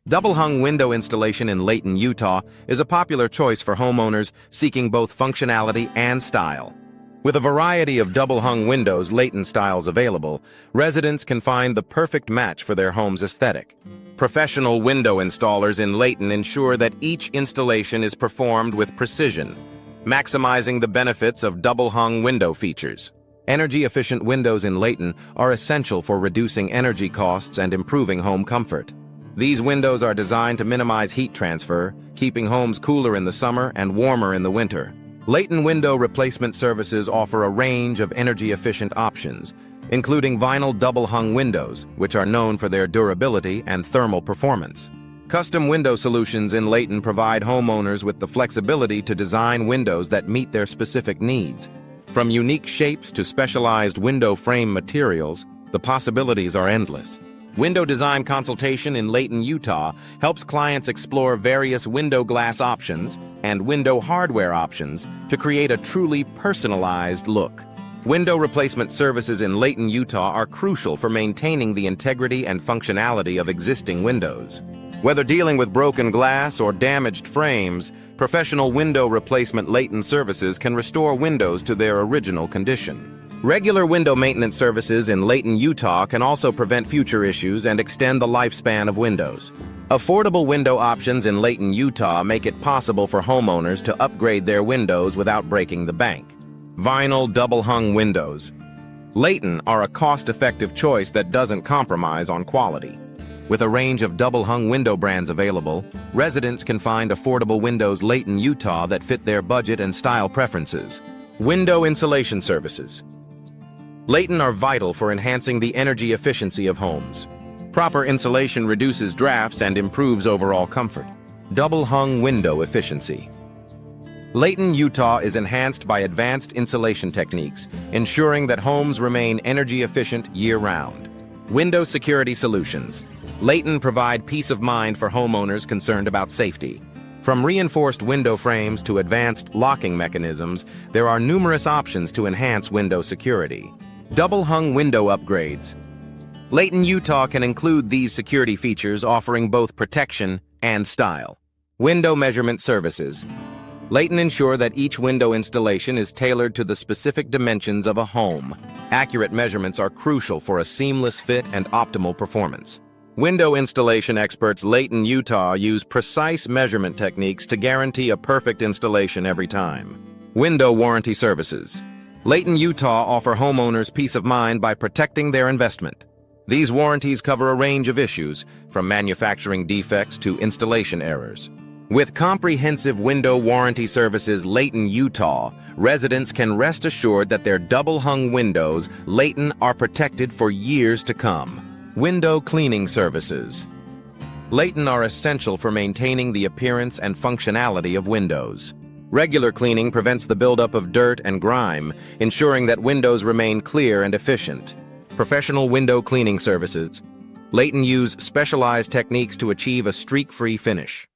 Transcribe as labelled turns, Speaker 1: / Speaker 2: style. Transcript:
Speaker 1: Double-hung window installation in Layton, Utah is a popular choice for homeowners seeking both functionality and style. With a variety of double-hung windows Layton styles available, residents can find the perfect match for their home's aesthetic. Professional window installers in Layton ensure that each installation is performed with precision, maximizing the benefits of double-hung window features. Energy-efficient windows in Layton are essential for reducing energy costs and improving home comfort. These windows are designed to minimize heat transfer, keeping homes cooler in the summer and warmer in the winter. Layton window replacement services offer a range of energy-efficient options, including vinyl double-hung windows, which are known for their durability and thermal performance. Custom window solutions in Layton provide homeowners with the flexibility to design windows that meet their specific needs. From unique shapes to specialized window frame materials, the possibilities are endless. Window design consultation in Layton, Utah helps clients explore various window glass options and window hardware options to create a truly personalized look. Window replacement services in Layton, Utah are crucial for maintaining the integrity and functionality of existing windows. Whether dealing with broken glass or damaged frames, professional window replacement Layton services can restore windows to their original condition. Regular window maintenance services in Layton, Utah can also prevent future issues and extend the lifespan of windows. Affordable window options in Layton, Utah make it possible for homeowners to upgrade their windows without breaking the bank. Vinyl double-hung windows. Layton are a cost-effective choice that doesn't compromise on quality. With a range of double-hung window brands available, residents can find affordable windows Layton, Utah that fit their budget and style preferences. Window insulation services. Layton are vital for enhancing the energy efficiency of homes. Proper insulation reduces drafts and improves overall comfort. Double-hung window efficiency. Layton, Utah is enhanced by advanced insulation techniques, ensuring that homes remain energy efficient year-round. Window security solutions. Layton provide peace of mind for homeowners concerned about safety. From reinforced window frames to advanced locking mechanisms, there are numerous options to enhance window security. Double-hung window upgrades. Layton, Utah can include these security features, offering both protection and style. Window measurement services. Layton ensure that each window installation is tailored to the specific dimensions of a home. Accurate measurements are crucial for a seamless fit and optimal performance. Window installation experts Layton, Utah use precise measurement techniques to guarantee a perfect installation every time. Window warranty services. Layton, Utah offer homeowners peace of mind by protecting their investment. These warranties cover a range of issues, from manufacturing defects to installation errors. With comprehensive window warranty services Layton, Utah, residents can rest assured that their double-hung windows Layton are protected for years to come. Window cleaning services. Layton are essential for maintaining the appearance and functionality of windows. Regular cleaning prevents the buildup of dirt and grime, ensuring that windows remain clear and efficient. Professional window cleaning services. Layton use specialized techniques to achieve a streak-free finish.